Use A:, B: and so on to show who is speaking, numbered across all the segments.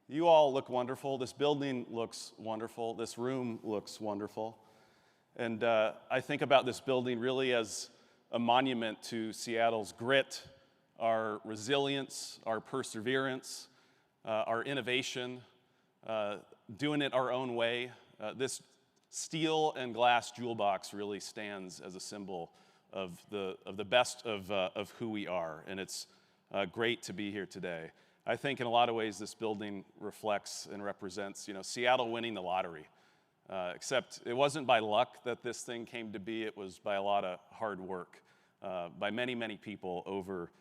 A: You all look wonderful. This building looks wonderful. This room looks wonderful. And I think about this building really as a monument to Seattle's grit, our resilience, our perseverance, our innovation, doing it our own way. This steel and glass jewel box really stands as a symbol of the best of who we are, and it's great to be here today. I think in a lot of ways this building reflects and represents, Seattle winning the lottery. Except it wasn't by luck that this thing came to be. It was by a lot of hard work by many, many people over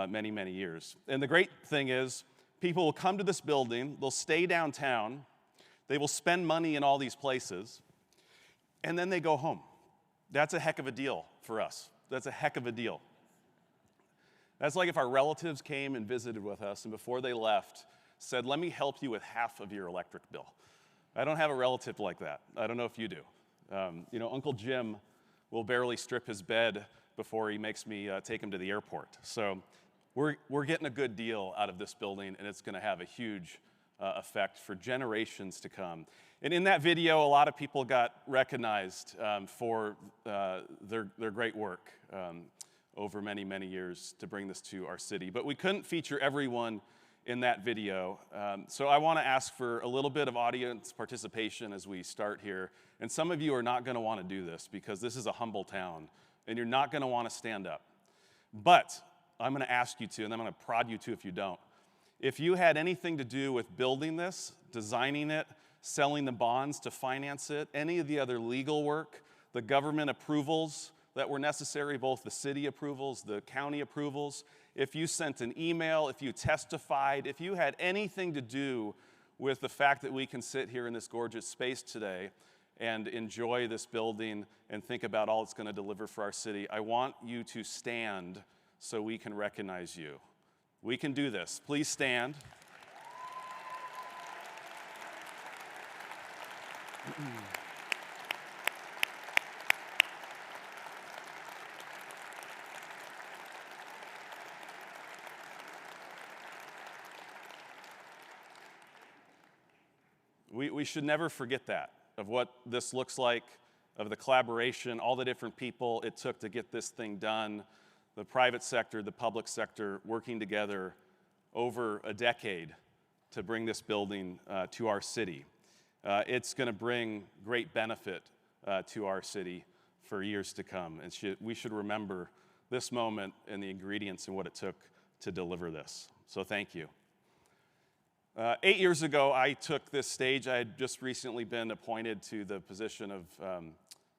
A: many, many years. And the great thing is people will come to this building, they'll stay downtown, they will spend money in all these places, and then they go home. That's a heck of a deal for us. That's a heck of a deal. That's like if our relatives came and visited with us and before they left said, let me help you with half of your electric bill. I don't have a relative like that. I don't know if you do. Uncle Jim will barely strip his bed before he makes me take him to the airport. So we're getting a good deal out of this building, and it's going to have a huge effect for generations to come. And in that video, a lot of people got recognized for their great work over many, many years to bring this to our city. But we couldn't feature everyone in that video. So I want to ask for a little bit of audience participation as we start here. And some of you are not going to want to do this because this is a humble town, and you're not going to want to stand up. But I'm going to ask you to, and I'm going to prod you to if you don't. If you had anything to do with building this, designing it, selling the bonds to finance it, any of the other legal work, the government approvals that were necessary, both the city approvals, the county approvals, if you sent an email, if you testified, if you had anything to do with the fact that we can sit here in this gorgeous space today and enjoy this building and think about all it's going to deliver for our city, I want you to stand so we can recognize you. We can do this. Please stand. We should never forget that, of what this looks like, of the collaboration, all the different people it took to get this thing done, the private sector, the public sector working together over a decade to bring this building to our city. It's going to bring great benefit to our city for years to come. And we should remember this moment and the ingredients and what it took to deliver this. So thank you. 8 years ago, I took this stage. I had just recently been appointed to the position of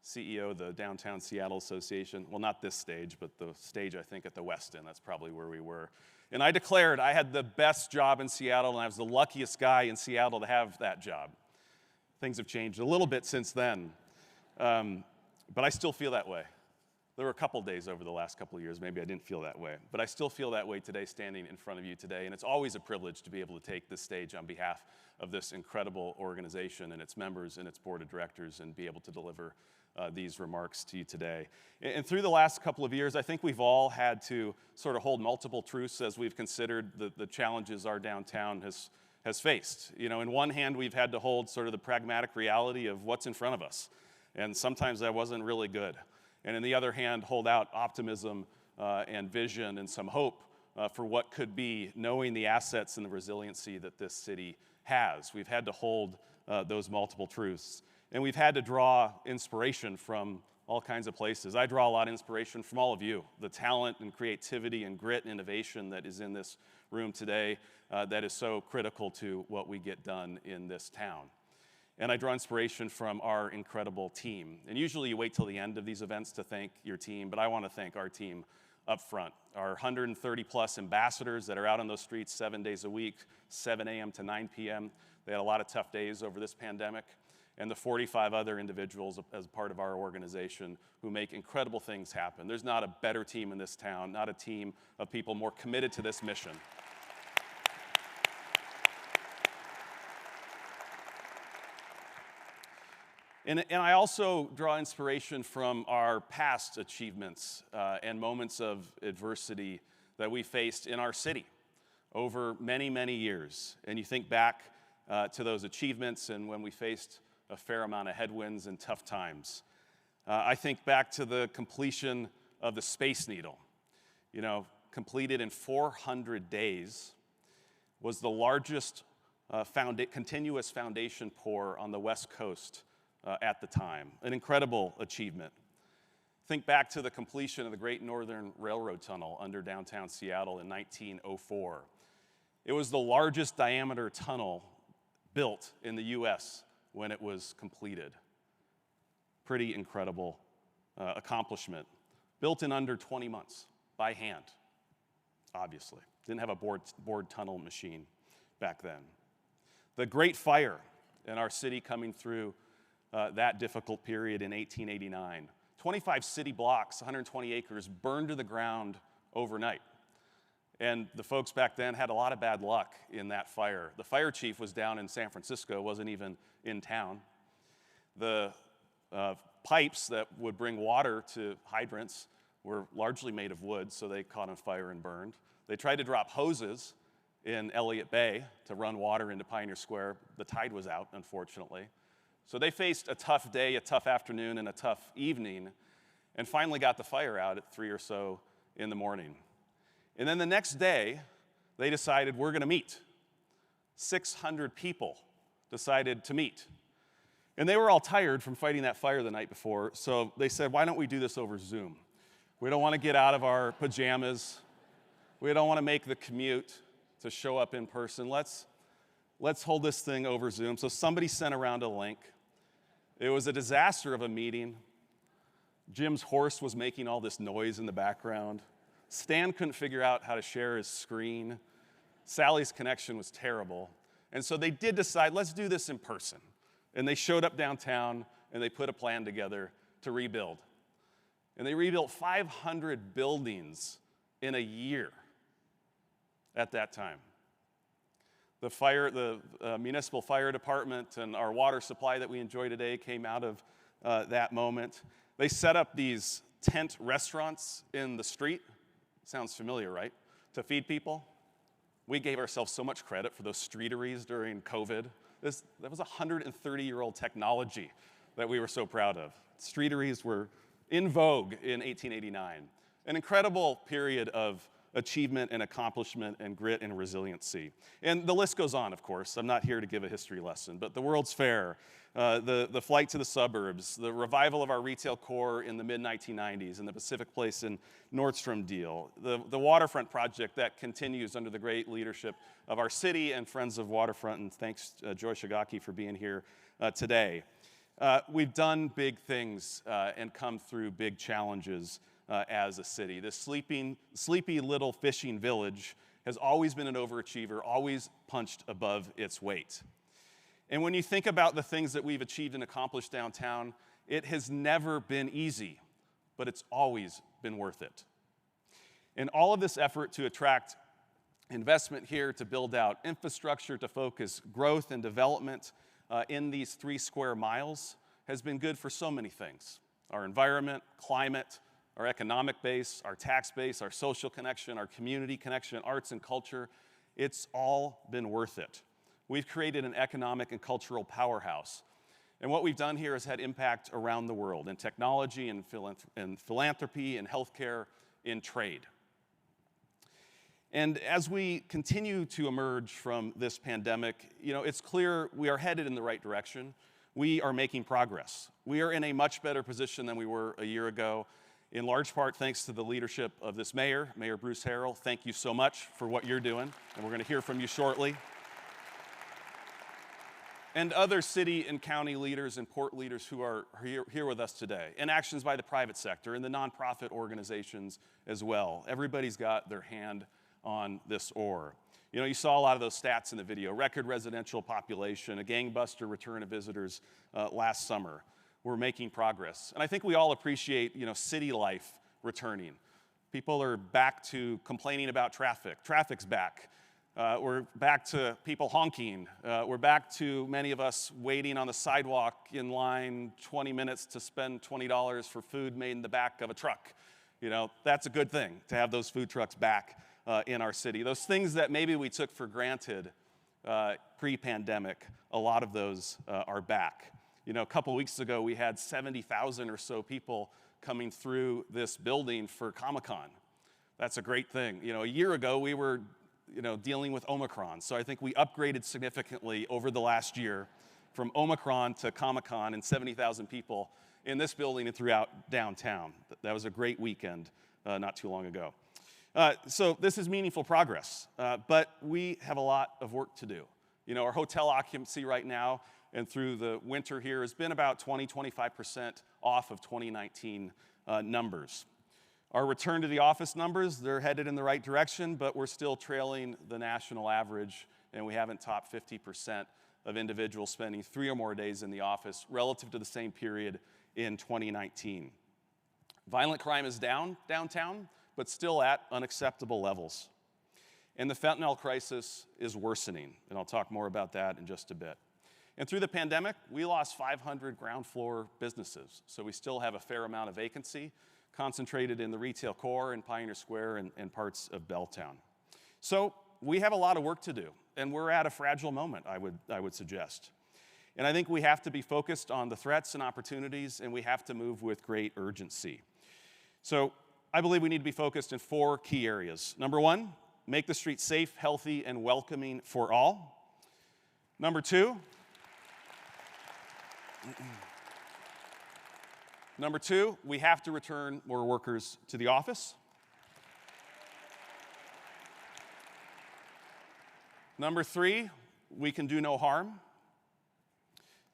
A: CEO of the Downtown Seattle Association. Well, not this stage, but the stage, I think, at the West End. That's probably where we were. And I declared I had the best job in Seattle, and I was the luckiest guy in Seattle to have that job. Things have changed a little bit since then, but I still feel that way. There were a couple days over the last couple of years, maybe I didn't feel that way, but I still feel that way today standing in front of you today, and it's always a privilege to be able to take this stage on behalf of this incredible organization and its members and its board of directors and be able to deliver these remarks to you today. And through the last couple of years, I think we've all had to sort of hold multiple truths as we've considered the challenges our downtown has faced. In one hand, we've had to hold sort of the pragmatic reality of what's in front of us, and sometimes that wasn't really good. And on the other hand, hold out optimism and vision and some hope for what could be, knowing the assets and the resiliency that this city has. We've had to hold those multiple truths. And we've had to draw inspiration from all kinds of places. I draw a lot of inspiration from all of you, the talent and creativity and grit and innovation that is in this room today that is so critical to what we get done in this town. And I draw inspiration from our incredible team. And usually you wait till the end of these events to thank your team, but I want to thank our team up front. Our 130 plus ambassadors that are out on those streets 7 days a week, 7 a.m. to 9 p.m. They had a lot of tough days over this pandemic. And the 45 other individuals as part of our organization who make incredible things happen. There's not a better team in this town, not a team of people more committed to this mission. And I also draw inspiration from our past achievements and moments of adversity that we faced in our city over many, many years. And you think back to those achievements and when we faced a fair amount of headwinds and tough times. I think back to the completion of the Space Needle. You know, completed in 400 days, was the largest continuous foundation pour on the West Coast at the time. An incredible achievement. Think back to the completion of the Great Northern Railroad Tunnel under downtown Seattle in 1904. It was the largest diameter tunnel built in the US when it was completed. Pretty incredible accomplishment. Built in under 20 months by hand, obviously. Didn't have a bored tunnel machine back then. The Great Fire in our city coming through that difficult period in 1889. 25 city blocks, 120 acres, burned to the ground overnight. And the folks back then had a lot of bad luck in that fire. The fire chief was down in San Francisco, wasn't even in town. The pipes that would bring water to hydrants were largely made of wood, so they caught on fire and burned. They tried to drop hoses in Elliott Bay to run water into Pioneer Square. The tide was out, unfortunately. So they faced a tough day, a tough afternoon, and a tough evening, and finally got the fire out at 3 or so in the morning. And then the next day, they decided, we're gonna meet. 600 people decided to meet. And they were all tired from fighting that fire the night before, so they said, why don't we do this over Zoom? We don't wanna get out of our pajamas. We don't wanna make the commute to show up in person. Let's hold this thing over Zoom. So somebody sent around a link. It was a disaster of a meeting. Jim's horse was making all this noise in the background. Stan couldn't figure out how to share his screen. Sally's connection was terrible. And so they did decide, let's do this in person. And they showed up downtown and they put a plan together to rebuild. And they rebuilt 500 buildings in a year at that time. The municipal fire department and our water supply that we enjoy today came out of that moment. They set up these tent restaurants in the street. Sounds familiar, right? To feed people. We gave ourselves so much credit for those streeteries during COVID. That was 130-year-old technology that we were so proud of. Streeteries were in vogue in 1889. An incredible period of achievement and accomplishment and grit and resiliency. And the list goes on, of course. I'm not here to give a history lesson, but the World's Fair, the flight to the suburbs, the revival of our retail core in the mid-1990s, and the Pacific Place and Nordstrom deal, the waterfront project that continues under the great leadership of our city and Friends of Waterfront, and thanks Joy Shigaki for being here today. We've done big things and come through big challenges as a city. This sleepy little fishing village has always been an overachiever, always punched above its weight. And when you think about the things that we've achieved and accomplished downtown, it has never been easy, but it's always been worth it. And all of this effort to attract investment here, to build out infrastructure, to focus growth and development in these 3 square miles has been good for so many things. Our environment, climate, our economic base, our tax base, our social connection, our community connection, arts and culture. It's all been worth it. We've created an economic and cultural powerhouse. And what we've done here has had impact around the world in technology, in philanthropy, in healthcare, in trade. And as we continue to emerge from this pandemic, it's clear we are headed in the right direction. We are making progress. We are in a much better position than we were a year ago, in large part thanks to the leadership of this mayor, Mayor Bruce Harrell. Thank you so much for what you're doing, and we're going to hear from you shortly. And other city and county leaders and port leaders who are here with us today, and actions by the private sector and the nonprofit organizations as well. Everybody's got their hand on this oar. You saw a lot of those stats in the video. Record residential population, a gangbuster return of visitors last summer. We're making progress. And I think we all appreciate, city life returning. People are back to complaining about traffic. Traffic's back. We're back to people honking. We're back to many of us waiting on the sidewalk in line 20 minutes to spend $20 for food made in the back of a truck. That's a good thing to have those food trucks back in our city. Those things that maybe we took for granted pre-pandemic, a lot of those are back. You know, a couple weeks ago, we had 70,000 or so people coming through this building for Comic-Con. That's a great thing. You know, a year ago, we were, dealing with Omicron. So I think we upgraded significantly over the last year from Omicron to Comic-Con, and 70,000 people in this building and throughout downtown. That was a great weekend not too long ago. So this is meaningful progress, but we have a lot of work to do. You know, our hotel occupancy right now and through the winter here has been about 20–25% off of 2019 numbers. Our return to the office numbers, they're headed in the right direction, but we're still trailing the national average, and we haven't topped 50% of individuals spending 3 or more days in the office relative to the same period in 2019. Violent crime is down downtown, but still at unacceptable levels. And the fentanyl crisis is worsening, and I'll talk more about that in just a bit. And through the pandemic, we lost 500 ground floor businesses, so we still have a fair amount of vacancy concentrated in the retail core in Pioneer Square and parts of Belltown. So we have a lot of work to do, and we're at a fragile moment, I would suggest. And I think we have to be focused on the threats and opportunities, and we have to move with great urgency. So I believe we need to be focused in 4 key areas. Number 1, make the streets safe, healthy, and welcoming for all. Number 2, we have to return more workers to the office. Number 3, we can do no harm.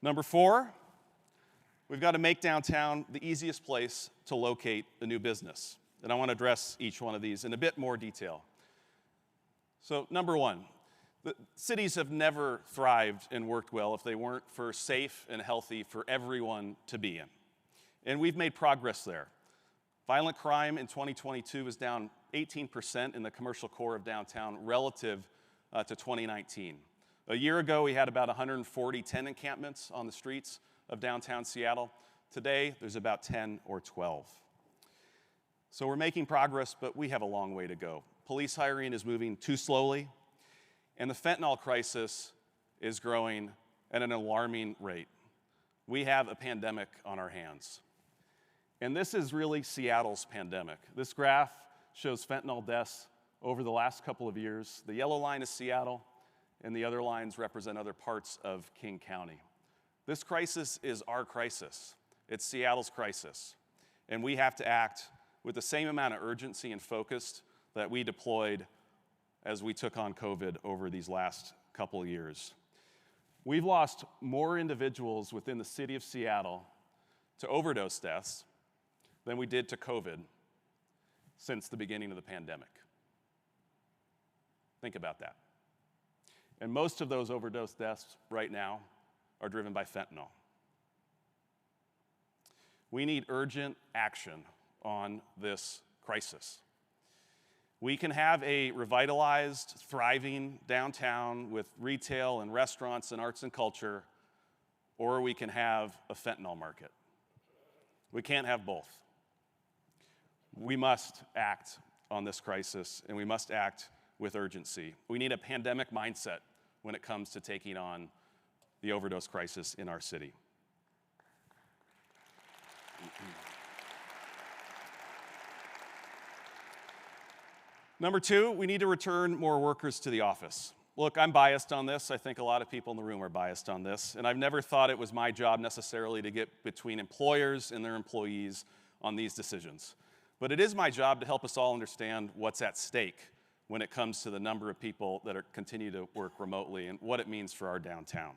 A: Number 4, we've got to make downtown the easiest place to locate a new business. And I want to address each one of these in a bit more detail. So number 1, the cities have never thrived and worked well if they weren't for safe and healthy for everyone to be in. And we've made progress there. Violent crime in 2022 was down 18% in the commercial core of downtown relative to 2019. A year ago, we had about 140 tenant encampments on the streets of downtown Seattle. Today, there's about 10 or 12. So we're making progress, but we have a long way to go. Police hiring is moving too slowly, and the fentanyl crisis is growing at an alarming rate. We have a pandemic on our hands. And this is really Seattle's pandemic. This graph shows fentanyl deaths over the last couple of years. The yellow line is Seattle, and the other lines represent other parts of King County. This crisis is our crisis. It's Seattle's crisis. And we have to act with the same amount of urgency and focus that we deployed as we took on COVID over these last couple of years. We've lost more individuals within the city of Seattle to overdose deaths than we did to COVID since the beginning of the pandemic. Think about that. And most of those overdose deaths right now are driven by fentanyl. We need urgent action on this crisis. We can have a revitalized, thriving downtown with retail and restaurants and arts and culture, or we can have a fentanyl market. We can't have both. We must act on this crisis, and we must act with urgency. We need a pandemic mindset when it comes to taking on the overdose crisis in our city. Number 2, we need to return more workers to the office. Look, I'm biased on this. I think a lot of people in the room are biased on this. And I've never thought it was my job necessarily to get between employers and their employees on these decisions. But it is my job to help us all understand what's at stake when it comes to the number of people that continue to work remotely and what it means for our downtown.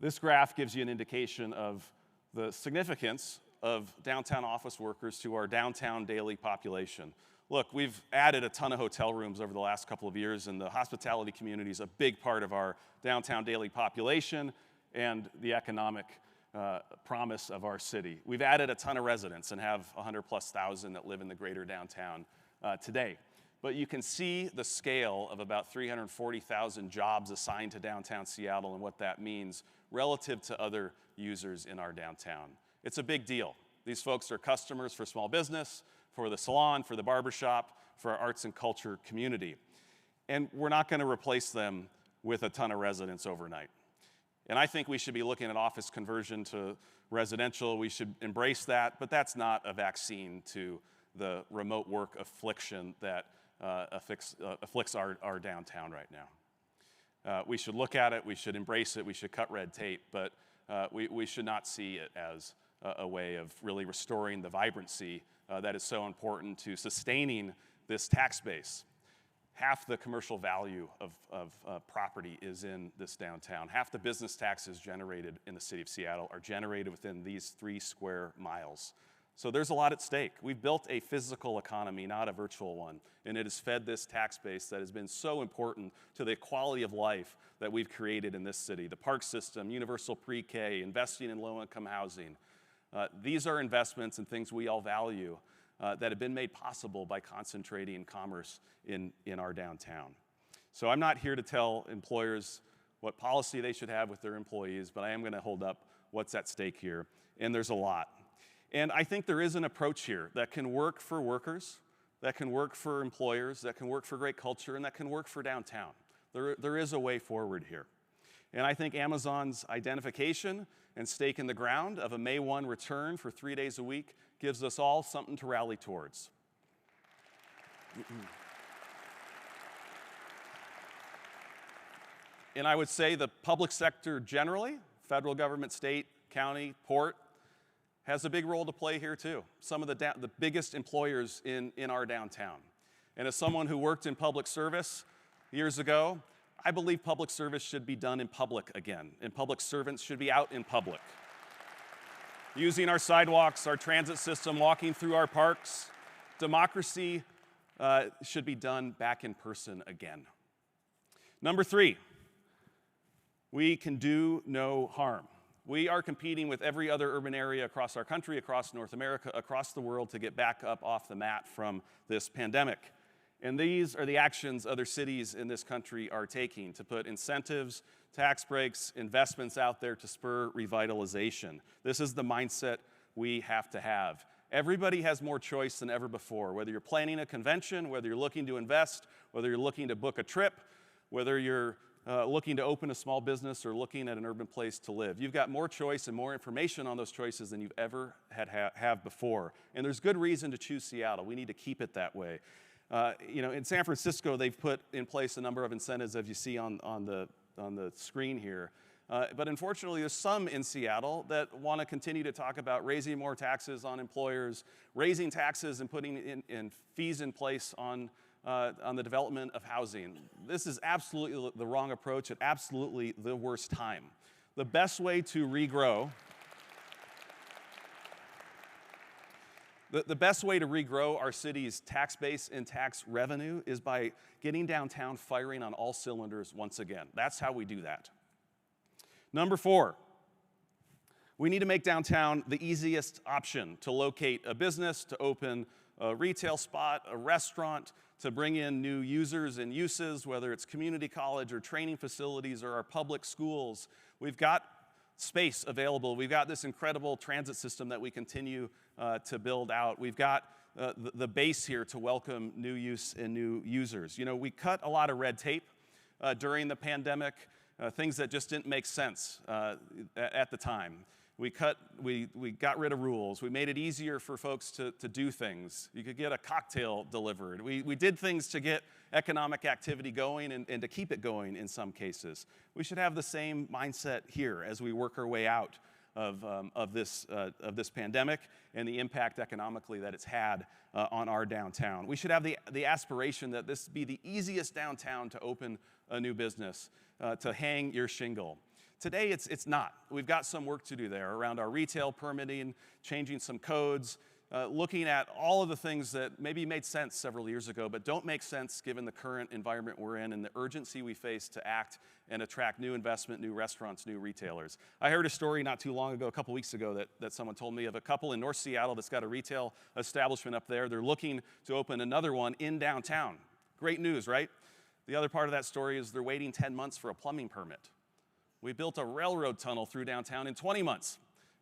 A: This graph gives you an indication of the significance of downtown office workers to our downtown daily population. Look, we've added a ton of hotel rooms over the last couple of years, and the hospitality community is a big part of our downtown daily population and the economic promise of our city. We've added a ton of residents and have 100,000+ that live in the greater downtown today. But you can see the scale of about 340,000 jobs assigned to downtown Seattle and what that means relative to other users in our downtown. It's a big deal. These folks are customers for small business, for the salon, for the barbershop, for our arts and culture community. And we're not going to replace them with a ton of residents overnight. And I think we should be looking at office conversion to residential. We should embrace that, but that's not a vaccine to the remote work affliction that afflicts our downtown right now. We should look at it, we should embrace it, we should cut red tape, but we should not see it as a way of really restoring the vibrancy that is so important to sustaining this tax base. Half the commercial value of property is in this downtown. Half the business taxes generated in the city of Seattle are generated within these 3 square miles. So there's a lot at stake. We've built a physical economy, not a virtual one, and it has fed this tax base that has been so important to the quality of life that we've created in this city. The park system, universal pre-K, investing in low-income housing. These are investments and things we all value that have been made possible by concentrating commerce in our downtown. So I'm not here to tell employers what policy they should have with their employees, but I am going to hold up what's at stake here, and there's a lot. And I think there is an approach here that can work for workers, that can work for employers, that can work for great culture, and that can work for downtown. There is a way forward here. And I think Amazon's identification and stake in the ground of a May 1 return for 3 days a week gives us all something to rally towards. And I would say the public sector generally, federal government, state, county, port, has a big role to play here too. Some of the biggest employers in our downtown. And as someone who worked in public service years ago, I believe public service should be done in public again, and public servants should be out in public. Using our sidewalks, our transit system, walking through our parks. Democracy should be done back in person again. Number 3, we can do no harm. We are competing with every other urban area across our country, across North America, across the world to get back up off the mat from this pandemic. And these are the actions other cities in this country are taking to put incentives, tax breaks, investments out there to spur revitalization. This is the mindset we have to have. Everybody has more choice than ever before, whether you're planning a convention, whether you're looking to invest, whether you're looking to book a trip, whether you're looking to open a small business or looking at an urban place to live. You've got more choice and more information on those choices than you've ever have before. And there's good reason to choose Seattle. We need to keep it that way. In San Francisco, they've put in place a number of incentives, as you see on the screen here. But unfortunately, there's some in Seattle that want to continue to talk about raising more taxes on employers, raising taxes and putting in fees in place on the development of housing. This is absolutely the wrong approach at absolutely the worst time. The best way to regrow The best way to regrow our city's tax base and tax revenue is by getting downtown firing on all cylinders once again. That's how we do that. Number 4, we need to make downtown the easiest option to locate a business, to open a retail spot, a restaurant, to bring in new users and uses, whether it's community college or training facilities or our public schools. We've got space available. We've got this incredible transit system that we continue to build out. We've got the base here to welcome new use and new users. You know, we cut a lot of red tape during the pandemic, things that just didn't make sense at the time. We got rid of rules. We made it easier for folks to do things. You could get a cocktail delivered. We did things to get economic activity going and to keep it going in some cases. We should have the same mindset here as we work our way out of this pandemic and the impact economically that it's had on our downtown. We should have the aspiration that this be the easiest downtown to open a new business, to hang your shingle. Today, it's not. We've got some work to do there around our retail permitting, changing some codes, looking at all of the things that maybe made sense several years ago, but don't make sense given the current environment we're in and the urgency we face to act and attract new investment, new restaurants, new retailers. I heard a story not too long ago, a couple weeks ago, that someone told me of a couple in North Seattle that's got a retail establishment up there. They're looking to open another one in downtown. Great news, right? The other part of that story is they're waiting 10 months for a plumbing permit. We built a railroad tunnel through downtown in 20 months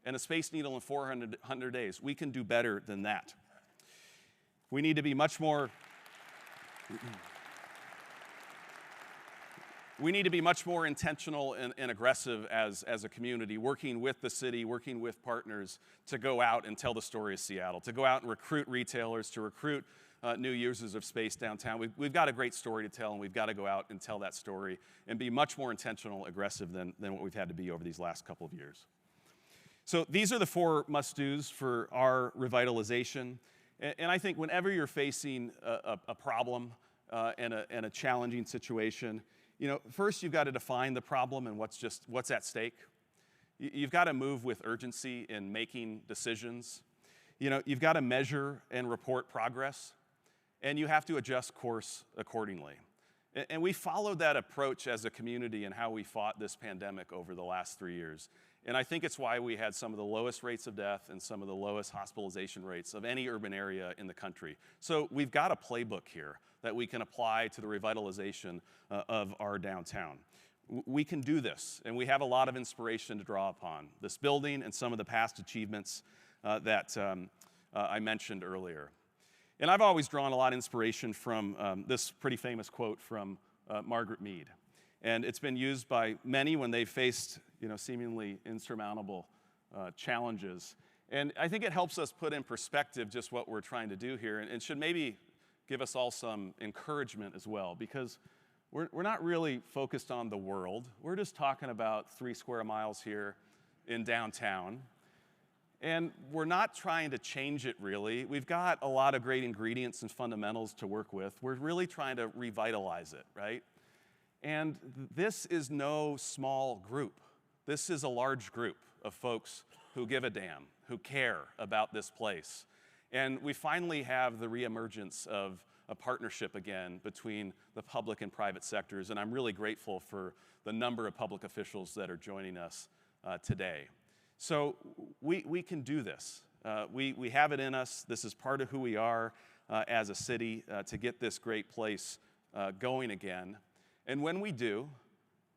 A: and a Space Needle in 400 days. We can do better than that. We need to be much more We need to be much more intentional and aggressive as a community, working with the city, working with partners to go out and tell the story of Seattle, to go out and recruit retailers, to recruit new users of space downtown. We've got a great story to tell, and we've got to go out and tell that story and be much more intentional, aggressive than what we've had to be over these last couple of years. So these are the 4 must-dos for our revitalization. And I think whenever you're facing a problem and a challenging situation, first you've got to define the problem and what's at stake. You've got to move with urgency in making decisions. You've got to measure and report progress, and you have to adjust course accordingly. And we followed that approach as a community in how we fought this pandemic over the last 3 years. And I think it's why we had some of the lowest rates of death and some of the lowest hospitalization rates of any urban area in the country. So we've got a playbook here that we can apply to the revitalization of our downtown. We can do this, and we have a lot of inspiration to draw upon. This building and some of the past achievements that I mentioned earlier. And I've always drawn a lot of inspiration from this pretty famous quote from Margaret Mead. And it's been used by many when they've faced seemingly insurmountable challenges. And I think it helps us put in perspective just what we're trying to do here, and should maybe give us all some encouragement as well, because we're not really focused on the world. We're just talking about 3 square miles here in downtown. And we're not trying to change it, really. We've got a lot of great ingredients and fundamentals to work with. We're really trying to revitalize it, right? And this is no small group. This is a large group of folks who give a damn, who care about this place. And we finally have the reemergence of a partnership again between the public and private sectors, and I'm really grateful for the number of public officials that are joining us today. So we can do this. We have it in us. This is part of who we are as a city to get this great place going again. And when we do,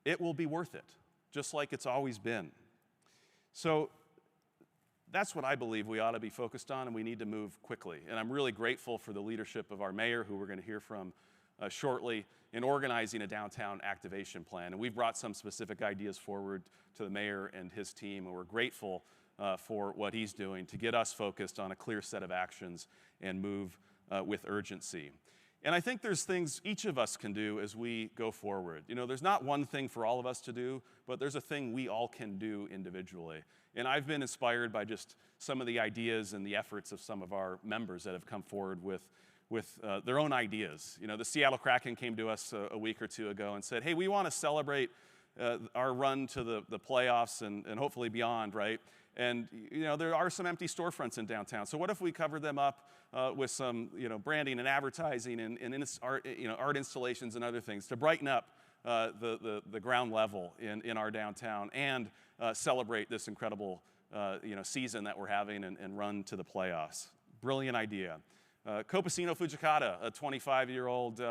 A: it will be worth it, just like it's always been. So that's what I believe we ought to be focused on, and we need to move quickly. And I'm really grateful for the leadership of our mayor, who we're going to hear from shortly, in organizing a downtown activation plan. And we've brought some specific ideas forward to the mayor and his team, and we're grateful for what he's doing to get us focused on a clear set of actions and move with urgency. And I think there's things each of us can do as we go forward. There's not one thing for all of us to do, but there's a thing we all can do individually. And I've been inspired by just some of the ideas and the efforts of some of our members that have come forward with their own ideas. The Seattle Kraken came to us a week or 2 ago and said, hey, we want to celebrate our run to the playoffs and hopefully beyond, right? And there are some empty storefronts in downtown. So what if we covered them up with some branding and advertising and art installations and other things to brighten up the ground level in our downtown and celebrate this incredible season that we're having and run to the playoffs. Brilliant idea. Copacino Fujikata, a 25-year-old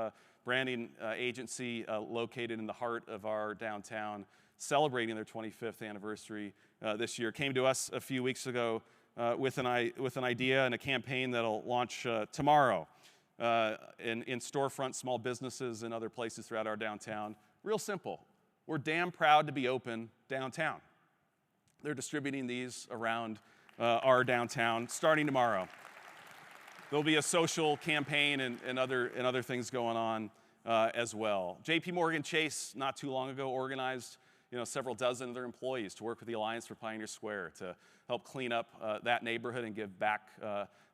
A: branding agency located in the heart of our downtown, celebrating their 25th anniversary this year, came to us a few weeks ago with an idea and a campaign that'll launch tomorrow in storefront small businesses and other places throughout our downtown. Real simple. We're damn proud to be open downtown. They're distributing these around our downtown starting tomorrow. There'll be a social campaign and other things going on as well. J.P. Morgan Chase, not too long ago, organized several dozen of their employees to work with the Alliance for Pioneer Square to help clean up that neighborhood and give back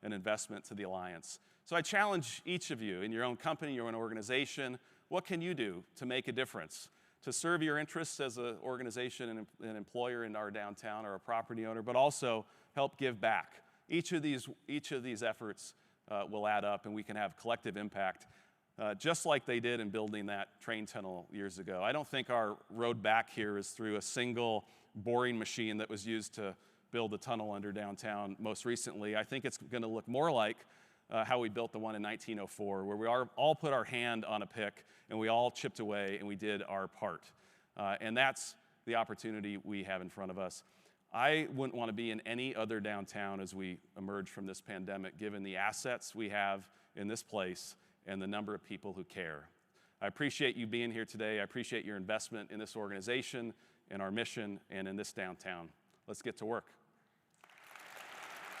A: an investment to the Alliance. So I challenge each of you in your own company, your own organization, what can you do to make a difference, to serve your interests as an organization and an employer in our downtown or a property owner, but also help give back. Each of these efforts will add up, and we can have collective impact, just like they did in building that train tunnel years ago. I don't think our road back here is through a single boring machine that was used to build the tunnel under downtown most recently. I think it's going to look more like how we built the one in 1904, where we all put our hand on a pick, and we all chipped away, and we did our part. And that's the opportunity we have in front of us. I wouldn't want to be in any other downtown as we emerge from this pandemic, given the assets we have in this place and the number of people who care. I appreciate you being here today. I appreciate your investment in this organization, in our mission, and in this downtown. Let's get to work.